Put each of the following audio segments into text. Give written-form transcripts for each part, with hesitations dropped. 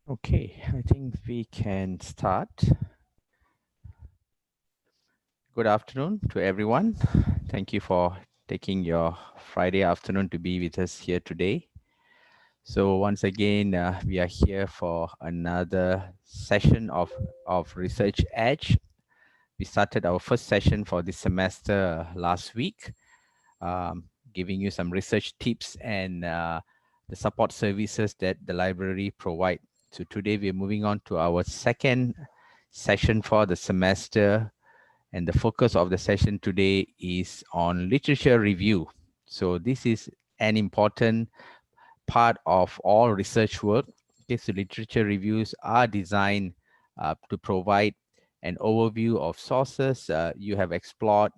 Okay, I think we can start. Good afternoon to everyone. Thank you for taking your Friday afternoon to be with us here today. So once again, we are here for another session of Research Edge. We started our first session for this semester last week, giving you some research tips and the support services that the library provide. So today we're moving on to our second session for the semester, and the focus of the session today is on literature review. So this is an important part of all research work. Okay, so literature reviews are designed to provide an overview of sources you have explored.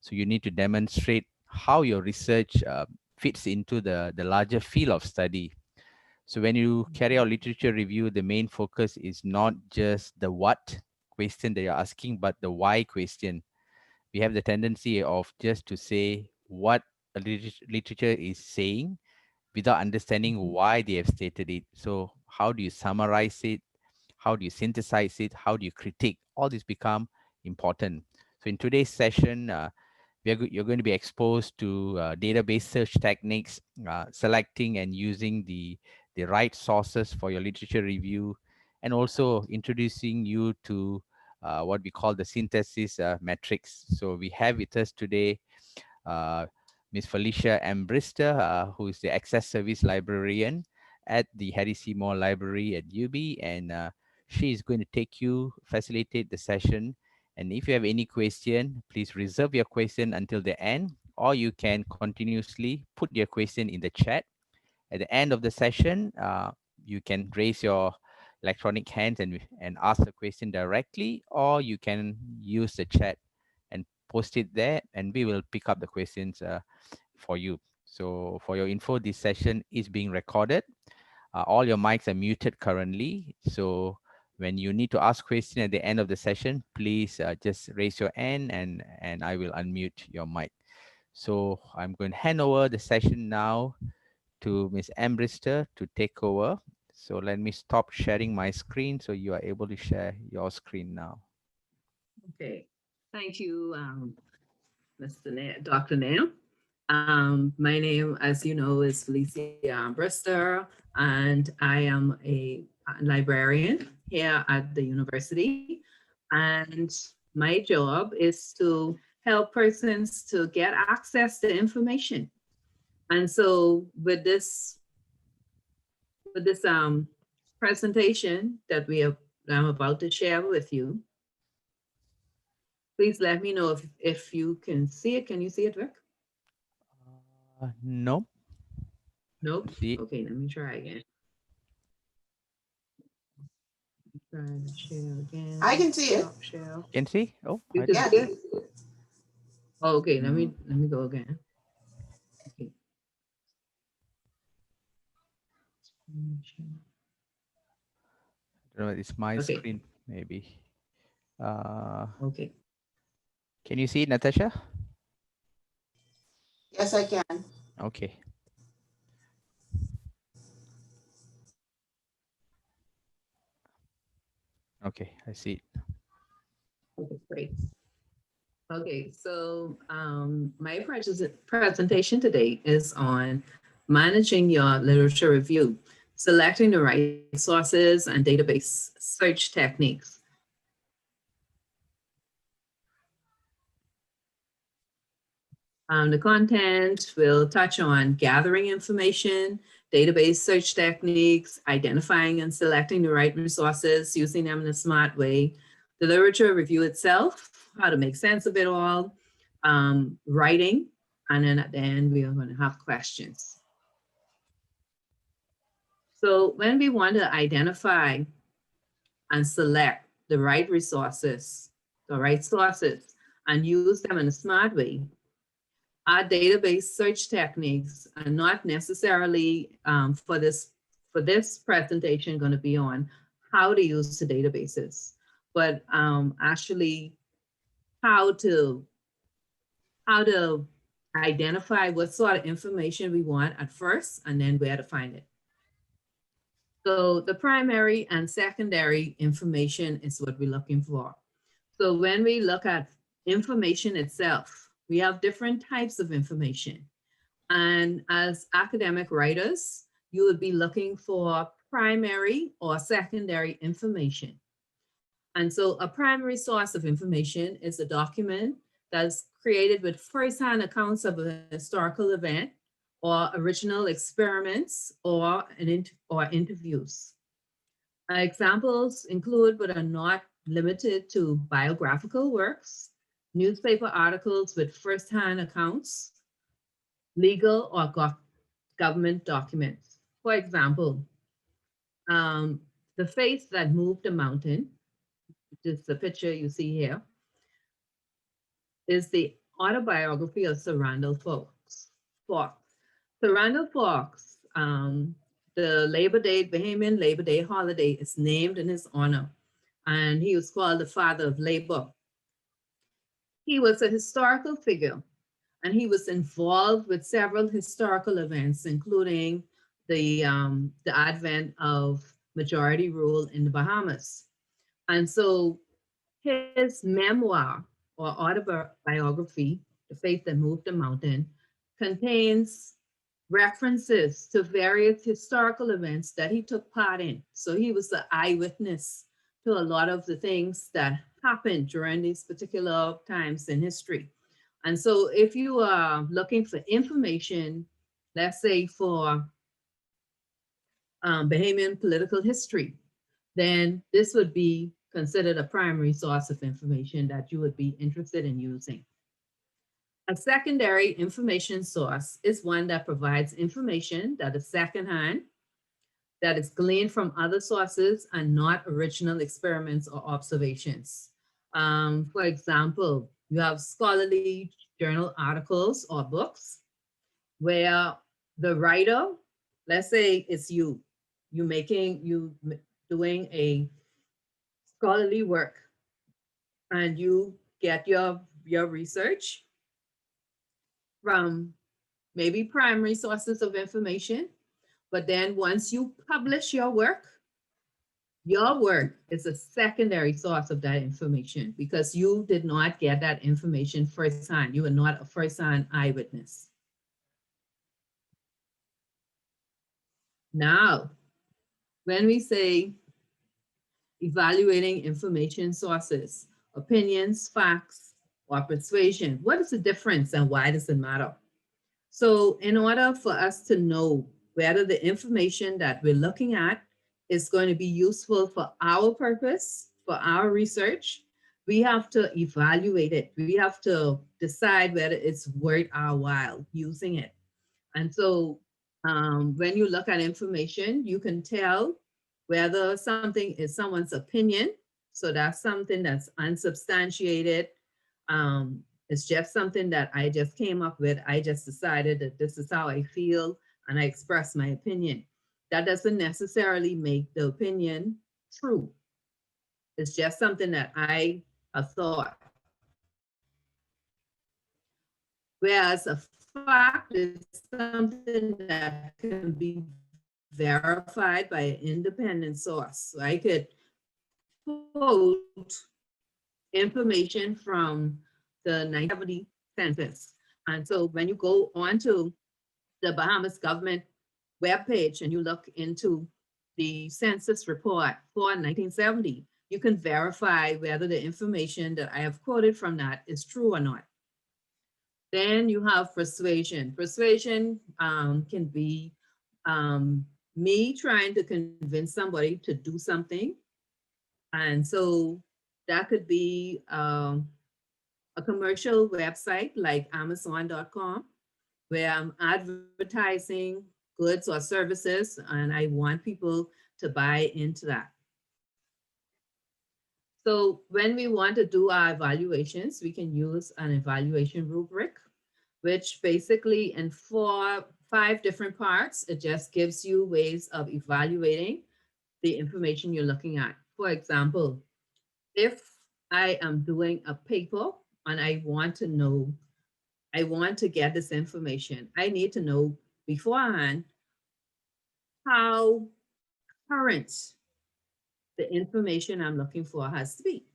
So you need to demonstrate how your research fits into the larger field of study. So when you carry out literature review, the main focus is not just the what question that you're asking, but the why question. We have the tendency of just to say what a literature is saying without understanding why they have stated it. So how do you summarize it? How do you synthesize it? How do you critique? All this become important. So in today's session, you're going to be exposed to database search techniques, selecting and using the right sources for your literature review, and also introducing you to what we call the synthesis metrics. So we have with us today uh, Ms. Felicia M. Brister, who is the Access Service Librarian at the Harry Seymour Library at UB, and she is going to facilitate the session. And if you have any question, please reserve your question until the end, or you can continuously put your question in the chat. At the end of the session, you can raise your electronic hands and ask the question directly, or you can use the chat and post it there, and we will pick up the questions for you. So for your info, this session is being recorded. All your mics are muted currently. So when you need to ask question at the end of the session, please just raise your hand and I will unmute your mic. So I'm going to hand over the session now to Ms. Ambrister to take over. So let me stop sharing my screen so you are able to share your screen now. Okay. Thank you, Mr. Dr. Nair. My name, as you know, is Felicia Brister, and I am a librarian here at the university. And my job is to help persons to get access to information. And so with this presentation that I'm about to share with you, please let me know if you can see it. Can you see it, Rick? No, Nope. see it. Okay, let me try again. Try to share again. I can see it. Stop share. Can see? Oh, You I can don't. see Yes. it? Oh, okay, let me go again. Okay. I don't know. It's my Okay. screen, maybe. Uh, Okay. can you see it, Natasha? Yes, I can. Okay. Okay, I see it. Okay, great. Okay, so my presentation today is on managing your literature review, selecting the right sources and database search techniques. The content will touch on gathering information, database search techniques, identifying and selecting the right resources, using them in a smart way, the literature review itself, how to make sense of it all, writing, and then at the end, we are going to have questions. So when we want to identify and select the right resources, the right sources, and use them in a smart way, our database search techniques are not necessarily for this presentation going to be on how to use the databases, but actually how to how to identify what sort of information we want at first and then where to find it. So the primary and secondary information is what we're looking for. So when we look at information itself, we have different types of information. And as academic writers, you would be looking for primary or secondary information. And so a primary source of information is a document that's created with first-hand accounts of a historical event or original experiments or interviews. Examples include, but are not limited to, biographical works, newspaper articles with first-hand accounts, legal or government documents. For example, um, the face that moved the mountain, which is the picture you see here, is the autobiography of Sir Randall Fawkes. Sir Randall Fawkes, the Bahamian Labor Day holiday is named in his honor, and he was called the father of labor. He was a historical figure, and he was involved with several historical events, including the advent of majority rule in the Bahamas. And so his memoir or autobiography, The Faith That Moved the Mountain, contains references to various historical events that he took part in. So he was the eyewitness to a lot of the things that happened during these particular times in history. And so if you are looking for information, let's say for Bahamian political history, then this would be considered a primary source of information that you would be interested in using. A secondary information source is one that provides information that is secondhand, that is gleaned from other sources and not original experiments or observations. For example, you have scholarly journal articles or books where the writer, let's say it's you doing a scholarly work, and you get your research from maybe primary sources of information, but then once you publish your work is a secondary source of that information because you did not get that information firsthand. You are not a firsthand eyewitness. Now, when we say evaluating information sources, opinions, facts, or persuasion, what is the difference and why does it matter? So in order for us to know whether the information that we're looking at is going to be useful for our purpose, for our research, we have to evaluate it. We have to decide whether it's worth our while using it. And so when you look at information, you can tell whether something is someone's opinion. So that's something that's unsubstantiated. It's just something that I just came up with. I just decided that this is how I feel and I express my opinion. That doesn't necessarily make the opinion true. It's just something that I have thought. Whereas a fact is something that can be verified by an independent source. So I could quote information from the 1970 census. And so when you go onto the Bahamas government webpage and you look into the census report for 1970, you can verify whether the information that I have quoted from that is true or not. Then you have persuasion. Persuasion can be me trying to convince somebody to do something. And so that could be a commercial website like Amazon.com, where I'm advertising goods or services and I want people to buy into that. So when we want to do our evaluations, we can use an evaluation rubric, which basically in 5 different parts, it just gives you ways of evaluating the information you're looking at. For example, if I am doing a paper and I want to get this information, I need to know beforehand how current the information I'm looking for has to be.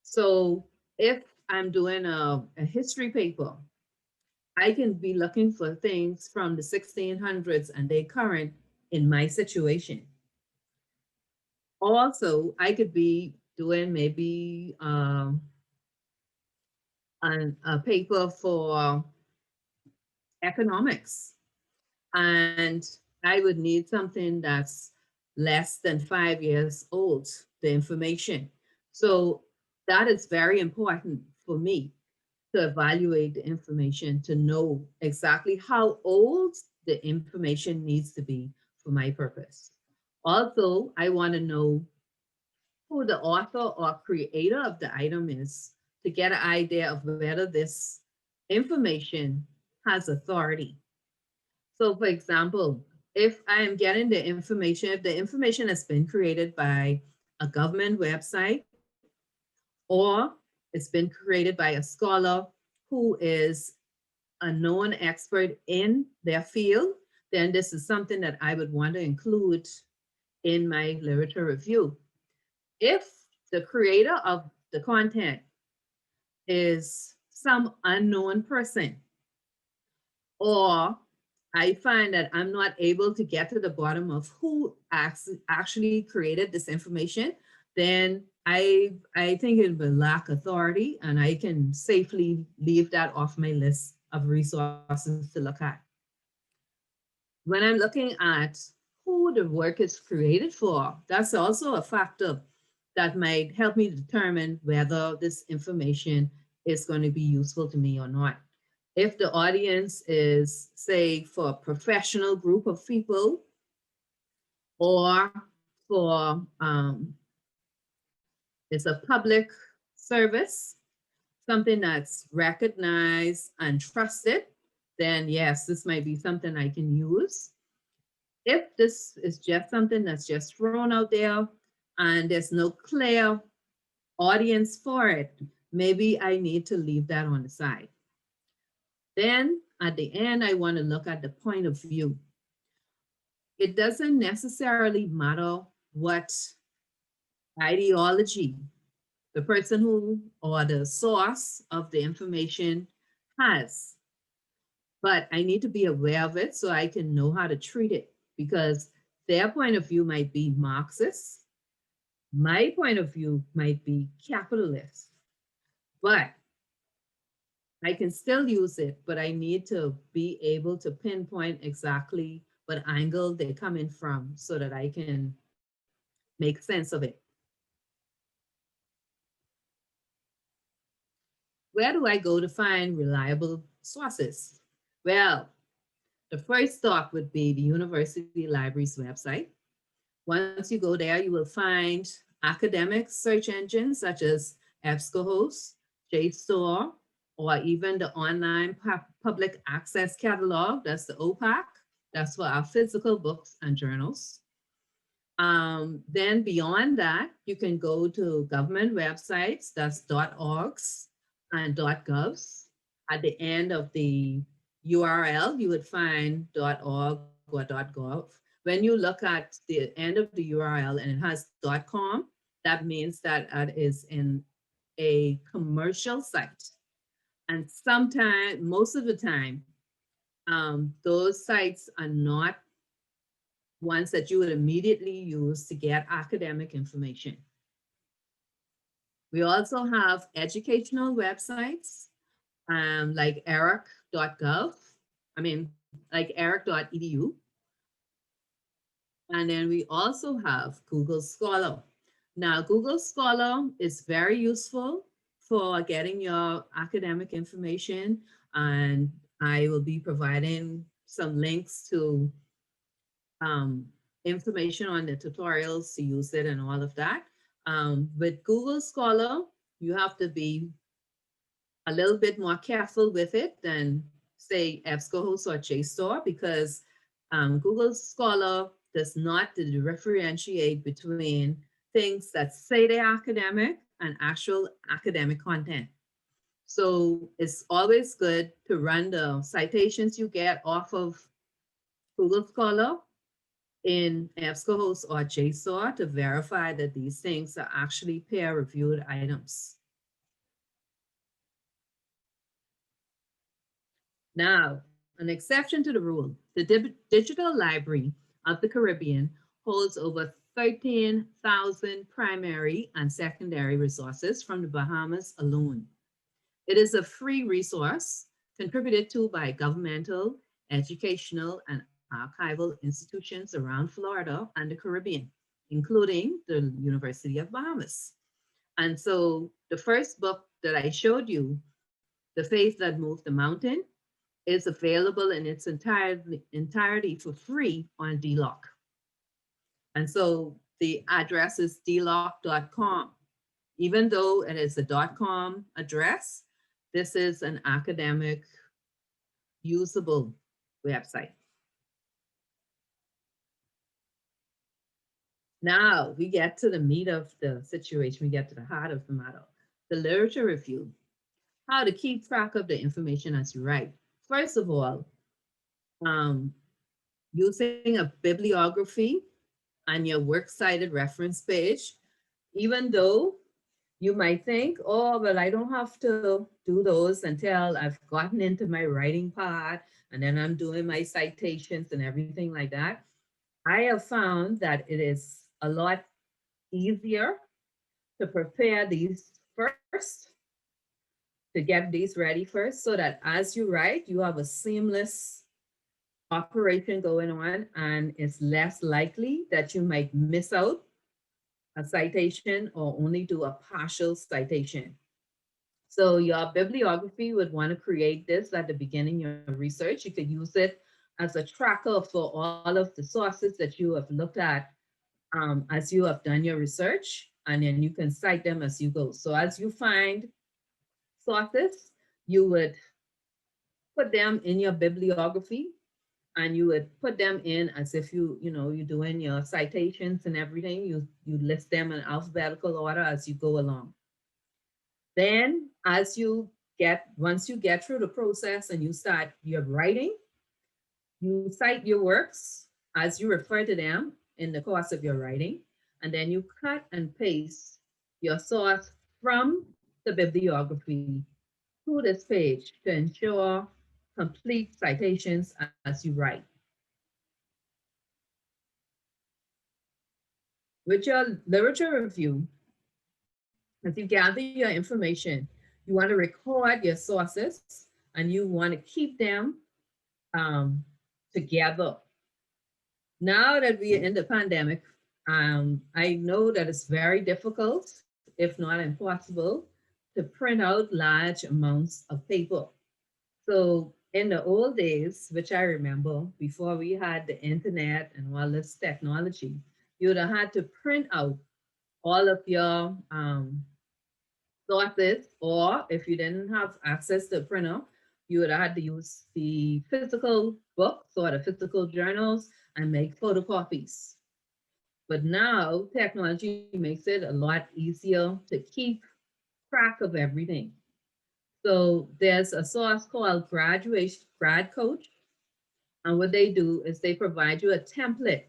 So if I'm doing a history paper, I can be looking for things from the 1600s and they current in my situation. Also, I could be doing maybe a paper for economics, and I would need something that's less than 5 years old, the information. So that is very important for me to evaluate the information, to know exactly how old the information needs to be for my purpose. Also, I want to know who the author or creator of the item is to get an idea of whether this information has authority. So, for example, if I am getting the information, if the information has been created by a government website or it's been created by a scholar who is a known expert in their field, then this is something that I would want to include in my literature review. If the creator of the content is some unknown person, or I find that I'm not able to get to the bottom of who actually created this information, then I think it will lack authority, and I can safely leave that off my list of resources to look at. When I'm looking at who the work is created for, that's also a factor that might help me determine whether this information is going to be useful to me or not. If the audience is, say, for a professional group of people or for it's a public service, something that's recognized and trusted, then yes, this might be something I can use. If this is just something that's just thrown out there and there's no clear audience for it, maybe I need to leave that on the side. Then at the end, I want to look at the point of view. It doesn't necessarily matter what ideology the person who or the source of the information has, but I need to be aware of it so I can know how to treat it, because their point of view might be Marxist, my point of view might be capitalist, but I can still use it, but I need to be able to pinpoint exactly what angle they're coming from so that I can make sense of it. Where do I go to find reliable sources? Well, the first stop would be the University Library's website. Once you go there, you will find academic search engines such as EBSCOhost, JSTOR, or even the online public access catalog. That's the OPAC. That's for our physical books and journals. Then beyond that, you can go to government websites, that's .orgs and .govs. At the end of the URL, you would find .org or .gov. When you look at the end of the URL and it has .com, that means that it is in a commercial site. And sometimes, most of the time, those sites are not ones that you would immediately use to get academic information. We also have educational websites like eric.gov, like eric.edu. And then we also have Google Scholar. Now, Google Scholar is very useful for getting your academic information, and I will be providing some links to information on the tutorials to use it and all of that. With Google Scholar, you have to be a little bit more careful with it than, say, EBSCOhost or JSTOR, because Google Scholar does not differentiate between things that say they're academic and actual academic content. So it's always good to run the citations you get off of Google Scholar in EBSCOhost or JSOR to verify that these things are actually peer-reviewed items. Now, an exception to the rule, the Digital Library of the Caribbean holds over 13,000 primary and secondary resources from the Bahamas alone. It is a free resource contributed to by governmental, educational, and archival institutions around Florida and the Caribbean, including the University of Bahamas. And so the first book that I showed you, The Faith That Moved the Mountain, is available in its entirety for free on DLock. And so the address is dlock.com. Even though it is a .com address, this is an academic usable website. Now we get to the meat of the situation. We get to the heart of the matter. The literature review, how to keep track of the information as you write. First of all, using a bibliography on your works cited reference page, even though you might think, oh, well, I don't have to do those until I've gotten into my writing part and then I'm doing my citations and everything like that. I have found that it is a lot easier to prepare these first, to get these ready first, so that as you write, you have a seamless operation going on, and it's less likely that you might miss out a citation or only do a partial citation. So your bibliography would want to create this at the beginning of your research. You could use it as a tracker for all of the sources that you have looked at as you have done your research, and then you can cite them as you go. So as you find sources, you would put them in your bibliography, and you would put them in as if you're doing your citations and everything. You list them in alphabetical order as you go along. Then once you get through the process and you start your writing, you cite your works as you refer to them in the course of your writing, and then you cut and paste your source from the bibliography to this page to ensure complete citations as you write. With your literature review, as you gather your information, you want to record your sources and you want to keep them together. Now that we are in the pandemic, I know that it's very difficult, if not impossible, to print out large amounts of paper. So in the old days, which I remember before we had the internet and all this technology, you would have had to print out all of your sources, or if you didn't have access to a printer, you would have had to use the physical books or the physical journals and make photocopies. But now technology makes it a lot easier to keep track of everything. So there's a source called Grad Coach. And what they do is they provide you a template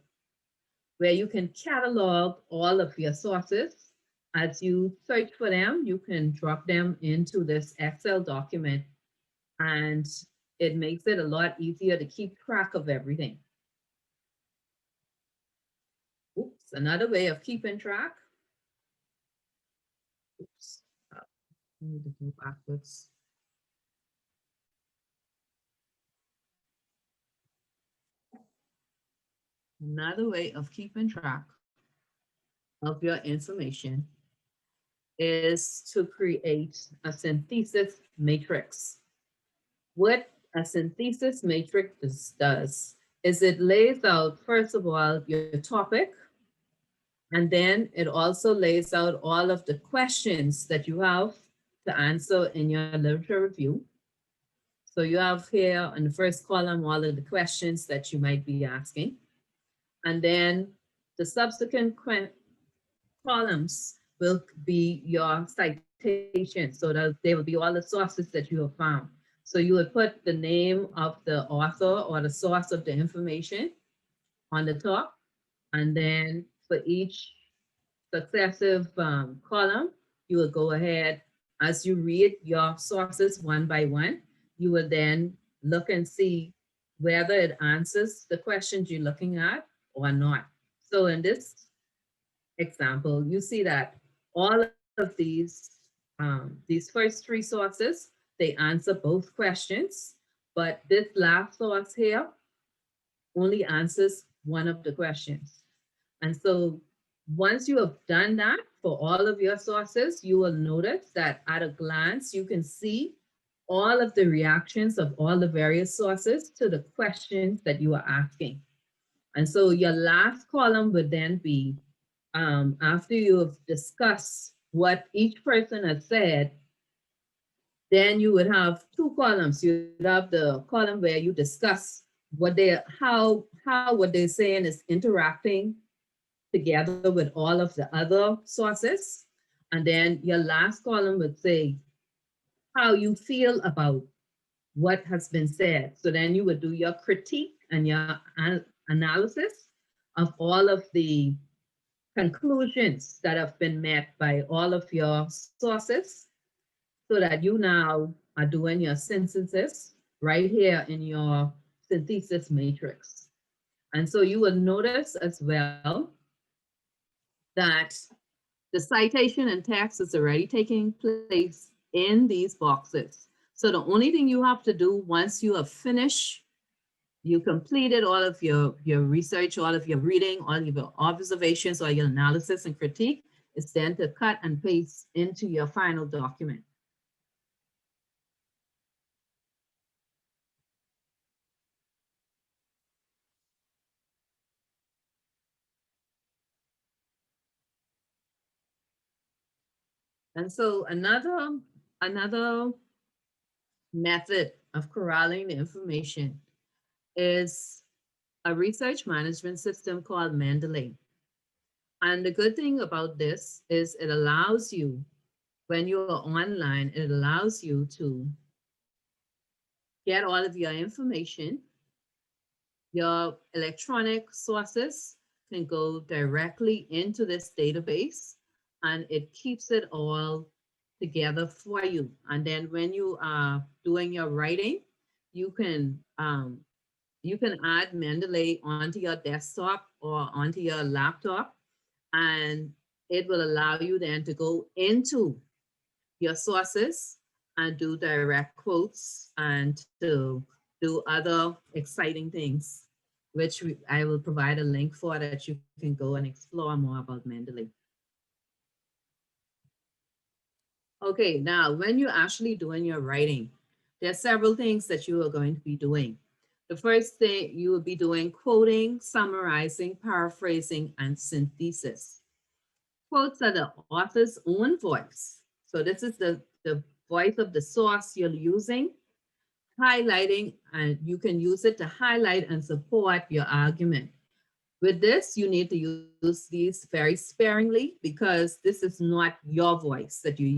where you can catalog all of your sources. As you search for them, you can drop them into this Excel document, and it makes it a lot easier to keep track of everything. Oops, another way of keeping track. Oops, I need to go backwards. Another way of keeping track of your information is to create a synthesis matrix. What a synthesis matrix does is it lays out, first of all, your topic, and then it also lays out all of the questions that you have to answer in your literature review. So you have here in the first column all of the questions that you might be asking. And then the subsequent columns will be your citation. So that they will be all the sources that you have found. So you would put the name of the author or the source of the information on the top. And then for each successive column, you will go ahead as you read your sources one by one, you will then look and see whether it answers the questions you're looking at or not. So in this example, you see that all of these first three sources, they answer both questions, but this last source here only answers one of the questions. And so once you have done that for all of your sources, you will notice that at a glance, you can see all of the reactions of all the various sources to the questions that you are asking. And so your last column would then be, after you have discussed what each person has said, then you would have two columns. You'd have the column where you discuss what they how what they're saying is interacting together with all of the other sources. And then your last column would say how you feel about what has been said. So then you would do your critique and your analysis of all of the conclusions that have been met by all of your sources, so that you now are doing your synthesis right here in your synthesis matrix. And so you will notice as well that the citation and text is already taking place in these boxes. So the only thing you have to do once you have finished, you completed all of your research, all of your reading, all of your observations, or your analysis and critique, is then to cut and paste into your final document. And so another method of corralling the information is a research management system called Mendeley. And the good thing about this is it allows you, when you're online, it allows you to get all of your information. Your electronic sources can go directly into this database, and it keeps it all together for you. And then when you are doing your writing, you can you can add Mendeley onto your desktop or onto your laptop, and it will allow you then to go into your sources and do direct quotes and to do other exciting things, which I will provide a link for that you can go and explore more about Mendeley. Okay, now when you're actually doing your writing, there are several things that you are going to be doing. The first thing you will be doing quoting, summarizing, paraphrasing, and synthesis. Quotes are the author's own voice. So this is the voice of the source you're using, highlighting, and you can use it to highlight and support your argument. With this, you need to use these very sparingly because this is not your voice that you're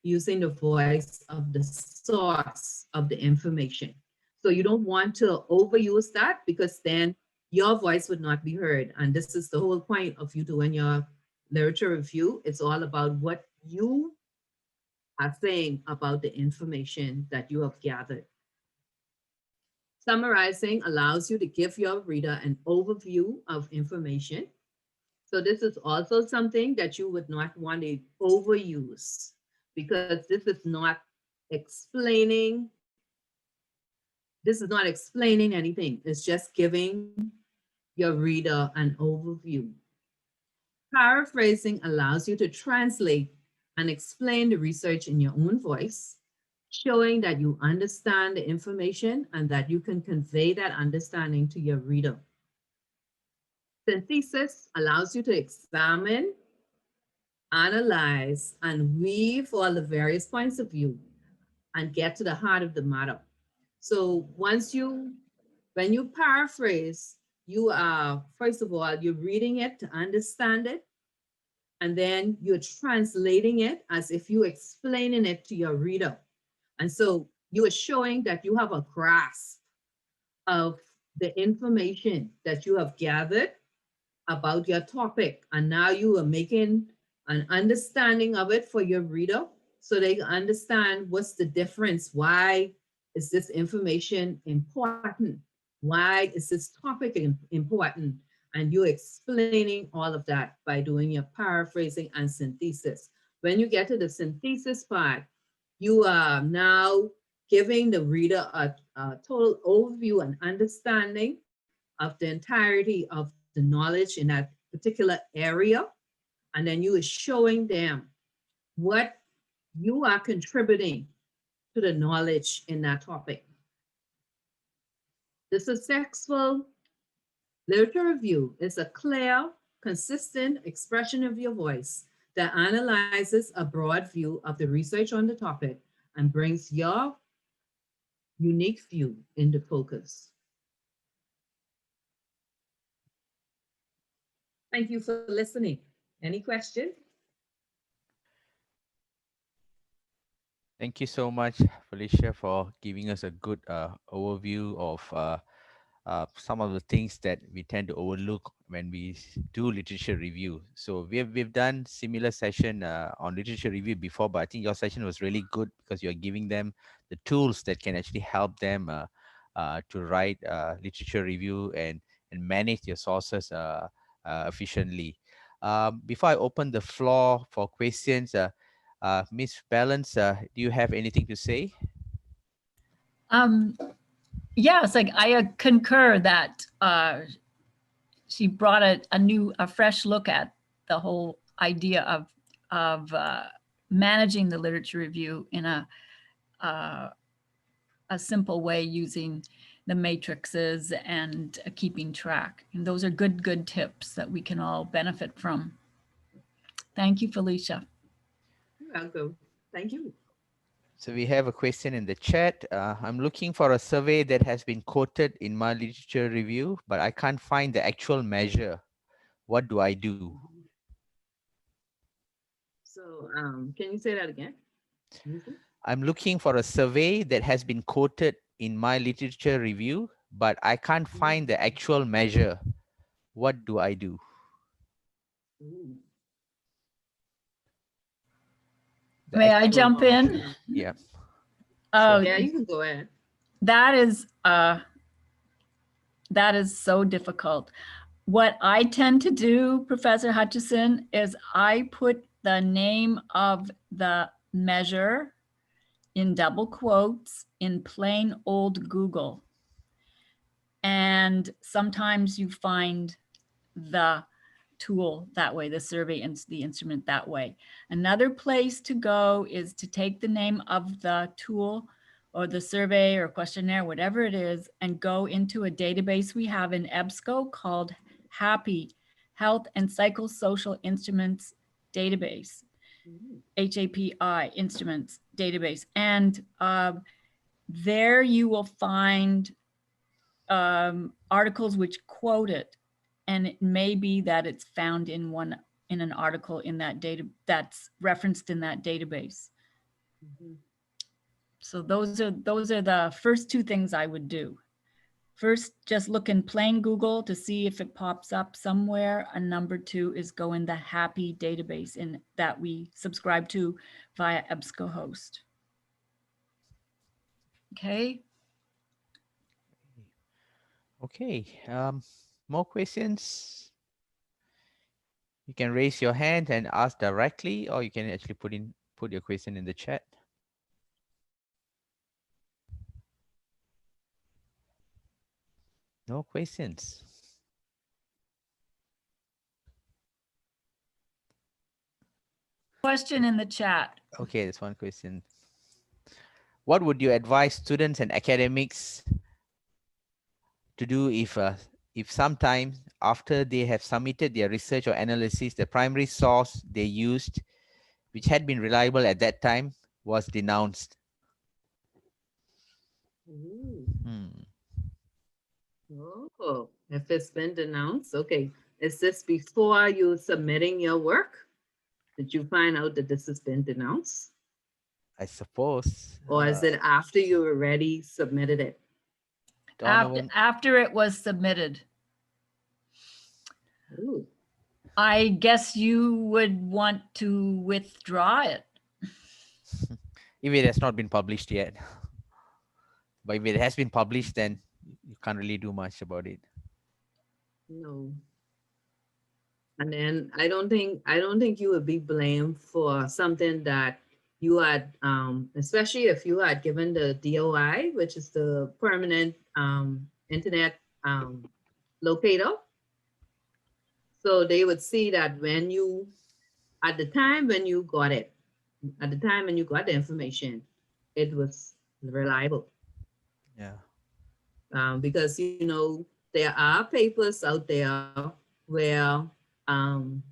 using the voice of the source of the information. So you don't want to overuse that because then your voice would not be heard. And this is the whole point of you doing your literature review. It's all about what you are saying about the information that you have gathered. Summarizing allows you to give your reader an overview of information. So this is also something that you would not want to overuse because this is not explaining anything. It's just giving your reader an overview. Paraphrasing allows you to translate and explain the research in your own voice, showing that you understand the information and that you can convey that understanding to your reader. Synthesis allows you to examine, analyze, and weave all the various points of view and get to the heart of the matter. So when you paraphrase, you are, first of all, you're reading it to understand it, and then you're translating it as if you're explaining it to your reader. And so you are showing that you have a grasp of the information that you have gathered about your topic. And now you are making an understanding of it for your reader so they can understand what's the difference. Why is this information important? Why is this topic important? And you're explaining all of that by doing your paraphrasing and synthesis. When you get to the synthesis part, you are now giving the reader a total overview and understanding of the entirety of the knowledge in that particular area. And then you are showing them what you are contributing to the knowledge in that topic. The successful literature review is a clear, consistent expression of your voice that analyzes a broad view of the research on the topic and brings your unique view into focus. Thank you for listening. Any questions? Thank you so much, Felicia, for giving us a good overview of some of the things that we tend to overlook when we do literature review. So we've done similar session on literature review before, but I think your session was really good because you're giving them the tools that can actually help them to write literature review and manage your sources efficiently. Before I open the floor for questions, Miss Ballance, do you have anything to say? Um, yes, I concur that she brought a fresh look at the whole idea of managing the literature review in a simple way using the matrices and keeping track. And those are good tips that we can all benefit from. Thank you, Felicia. You're welcome. Thank you. So we have a question in the chat. I'm looking for a survey that has been quoted in my literature review, but I can't find the actual measure. What do I do? So can you say that again? I'm looking for a survey that has been quoted in my literature review, but I can't find the actual measure. What do I do? May I jump in? Yeah. Oh, yeah, you can go ahead. That is so difficult. What I tend to do, Professor Hutchison, is I put the name of the measure in double quotes in plain old Google. And sometimes you find the tool that way, the survey and the instrument that way. Another place to go is to take the name of the tool or the survey or questionnaire, whatever it is, and go into a database we have in EBSCO called HAPI, Health and Psychosocial Instruments Database, HAPI Instruments Database. And there you will find articles which quote it. And it may be that it's found in an article in that data that's referenced in that database. So those are the first two things I would do. First, just look in plain Google to see if it pops up somewhere. And number two is go in the HAPI database that we subscribe to via EBSCOhost. Okay. Okay. More questions? You can raise your hand and ask directly, or you can actually put your question in the chat. No questions. Question in the chat. Okay, there's one question. What would you advise students and academics to do if sometime after they have submitted their research or analysis, the primary source they used, which had been reliable at that time, was denounced? Oh, if it's been denounced, okay. Is this before you submitting your work? Did you find out that this has been denounced? I suppose. Or is it after you already submitted it? After it was submitted. Ooh. I guess you would want to withdraw it. If it has not been published yet. But if it has been published, then you can't really do much about it. No. And then I don't think you would be blamed for something that you had, especially if you had given the DOI, which is the permanent internet locator. So they would see that when you, at the time when you got it, at the time when you got the information, it was reliable. Yeah. Because you know there are papers out there where um,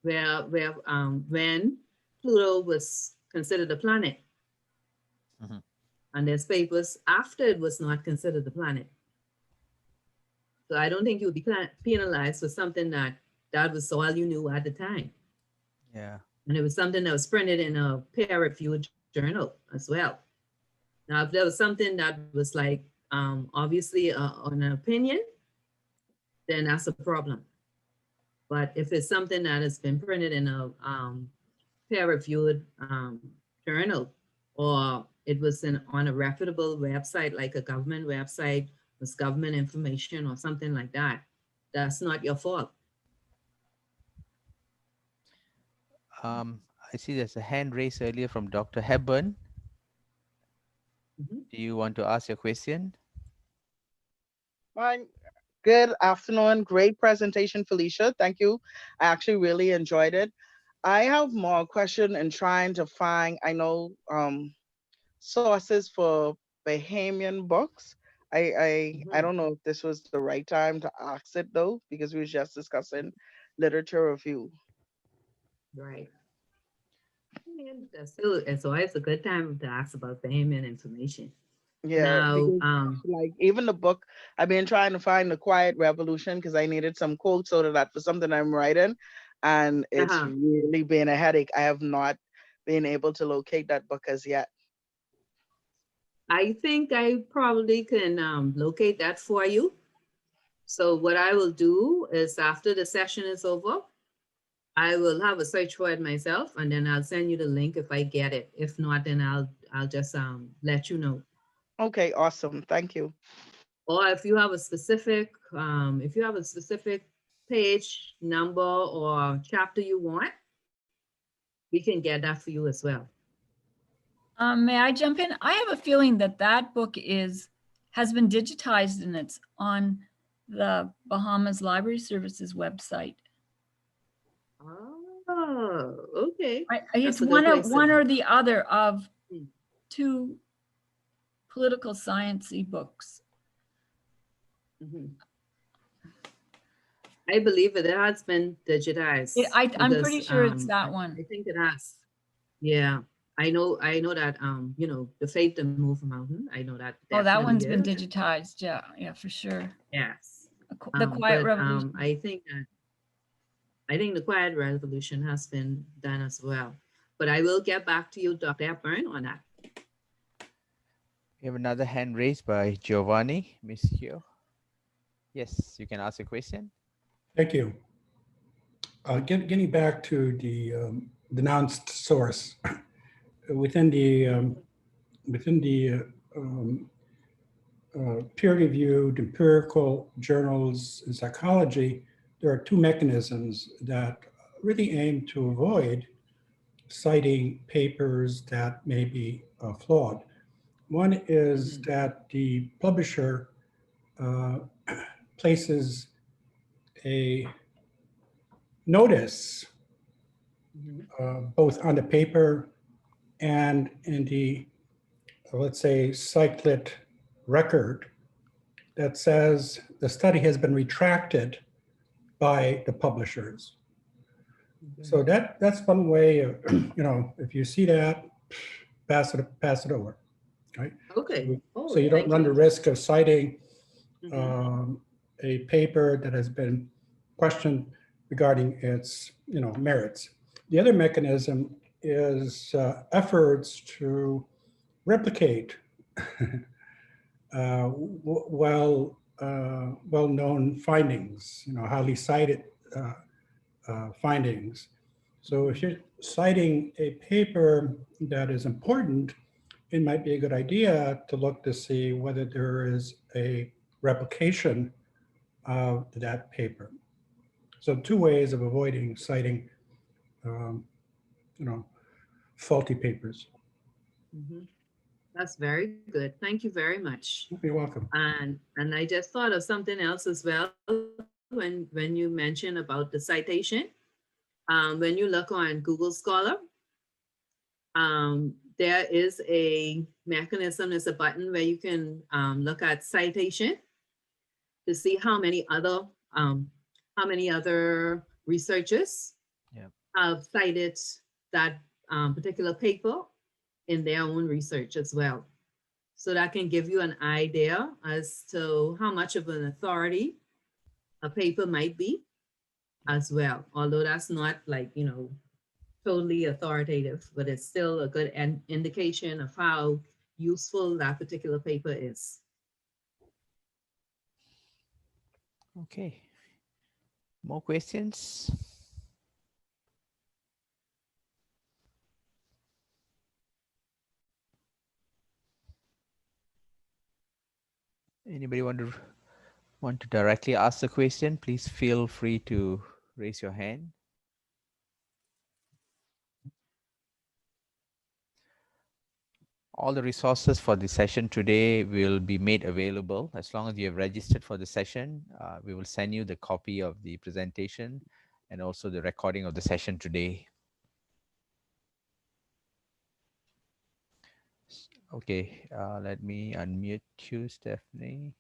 when Pluto was considered a planet, Mhm. and there's papers after it was not considered a planet. So I don't think you would be penalized for something that was all you knew at the time, Yeah. and it was something that was printed in a peer-reviewed journal as well. Now, if there was something that was like obviously an opinion, then that's a problem. But if it's something that has been printed in a peer-reviewed journal, or it was on a reputable website, like a government website with government information or something like that, that's not your fault. I see there's a hand raised earlier from Dr. Hepburn. Mhm. Do you want to ask your question? Fine. Good afternoon. Great presentation, Felicia. Thank you. I actually really enjoyed it. I have more question in trying to find, I know, sources for Bahamian books. I Mhm. don't know if this was the right time to ask it though, because we were just discussing literature review. Right. That's still, it's always a good time to ask about payment information. Yeah, Now, because like even the book, I've been trying to find the Quiet Revolution because I needed some quotes out of that for something I'm writing, and it's uh-huh. really been a headache. I have not been able to locate that book as yet. I think I probably can locate that for you. So what I will do is after the session is over, I will have a search for it myself, and then I'll send you the link if I get it. If not, then I'll just let you know. Okay, awesome. Thank you. Or if you have a specific page number or chapter you want, we can get that for you as well. May I jump in? I have a feeling that that book has been digitized and it's on the Bahamas Library Services website. Oh, okay. It's That's a good place one to. or the other of Hmm. two political science-y books. Mhm. I believe it has been digitized I'm because pretty sure it's that I one. think it has. Yeah, I know that the Faith to Move Mountain. I know that Oh, that definitely one's been is. digitized. Yeah, yeah, for sure. Yes. The Quiet But Revolution. I think the Quiet Revolution has been done as well. But I will get back to you, Dr. Hepburn, on that. We have another hand raised by Giovanni, Miss Hugh. Yes, you can ask a question. Thank you. Getting back to the denounced source within the peer-reviewed empirical journals in psychology, there are two mechanisms that really aim to avoid citing papers that may be flawed. One is Mhm. that the publisher uh, places a notice Mhm. both on the paper and in the, let's say, cyclit record that says the study has been retracted by the publishers. So that's one way of, if you see that, pass it over, right? Okay. So Oh, you don't thank run the you. risk of citing Mhm. a paper that has been questioned regarding its merits. The other mechanism is efforts to replicate well-known findings, highly cited findings. So if you're citing a paper that is important, it might be a good idea to look to see whether there is a replication of that paper. So two ways of avoiding citing, faulty papers. Mhm. That's very good. Thank you very much. You're welcome. And I just thought of something else as well when you mentioned about the citation. When you look on Google Scholar, there is a mechanism, there's a button where you can look at citation to see how many other researchers Yeah. have cited that particular paper in their own research as well. So that can give you an idea as to how much of an authority a paper might be as well. Although that's not like, totally authoritative, but it's still a good indication of how useful that particular paper is. Okay. More questions? Anybody want to directly ask the question? Please feel free to raise your hand. All the resources for the session today will be made available. As long as you have registered for the session, we will send you the copy of the presentation and also the recording of the session today. Okay, let me unmute you, Stephanie.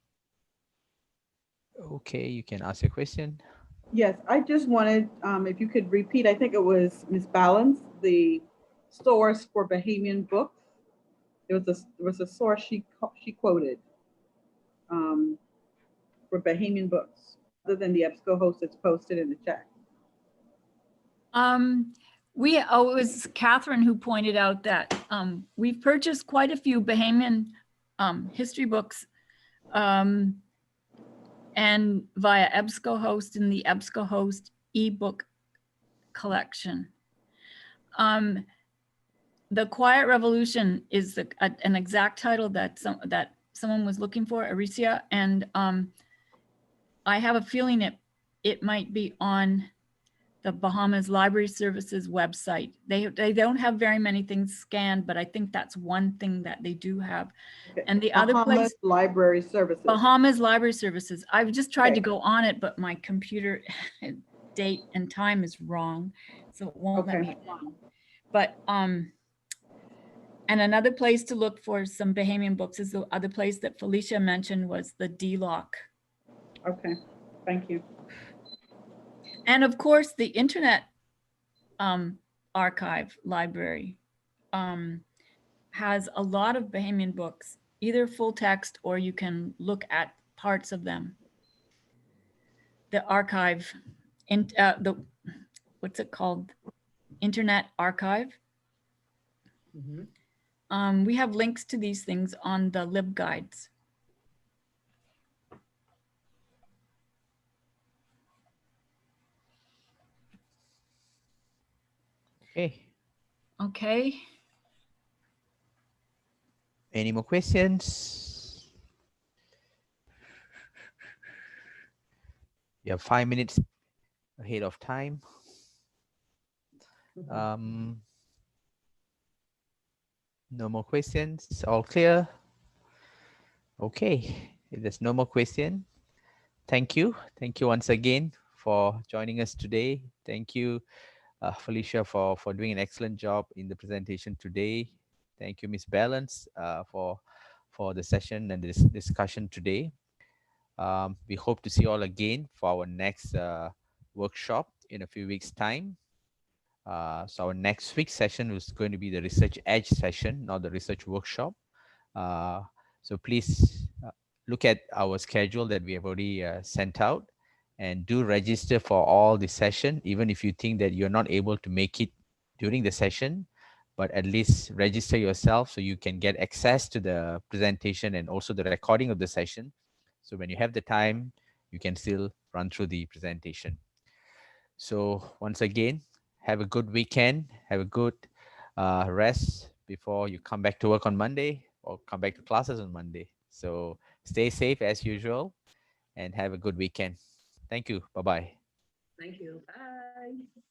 Okay, you can ask your question. Yes, I just wanted, if you could repeat, I think it was Ms. Ballance, the source for Bahamian books. There was a source she quoted for Bahamian books, other than the EBSCO host that's posted in the chat. It was Catherine who pointed out that we've purchased quite a few Bahamian history books and via EBSCO host in the EBSCO host ebook collection. The Quiet Revolution is an exact title that someone was looking for, Aricia, and I have a feeling it might be on the Bahamas Library Services website. They don't have very many things scanned, but I think that's one thing that they do have. Okay. And the other place, Library Services. Bahamas Library Services. I've just tried to Okay. go on it, but my computer date and time is wrong, so it won't let Okay. me on. But and another place to look for some Bahamian books is the other place that Felicia mentioned was the DLOC. Okay, thank you. And of course, the Internet Archive Library has a lot of Bahamian books, either full text or you can look at parts of them. The archive, what's it called? Internet Archive. Mm-hmm. We have links to these things on the LibGuides. Okay. Okay. Any more questions? You have 5 minutes ahead of time. No more questions. All clear? Okay. If there's no more question, thank you. Thank you once again for joining us today. Thank you, Felicia, for doing an excellent job in the presentation today. Thank you, Ms. Ballance, for the session and this discussion today. We hope to see you all again for our next workshop in a few weeks' time. So our next week's session is going to be the Research Edge session, not the research workshop. So please look at our schedule that we have already sent out and do register for all the session, even if you think that you're not able to make it during the session, but at least register yourself so you can get access to the presentation and also the recording of the session. So when you have the time, you can still run through the presentation. So once again, have a good weekend. Have a good rest before you come back to work on Monday or come back to classes on Monday. So stay safe as usual and have a good weekend. Thank you. Bye bye. Thank you. Bye.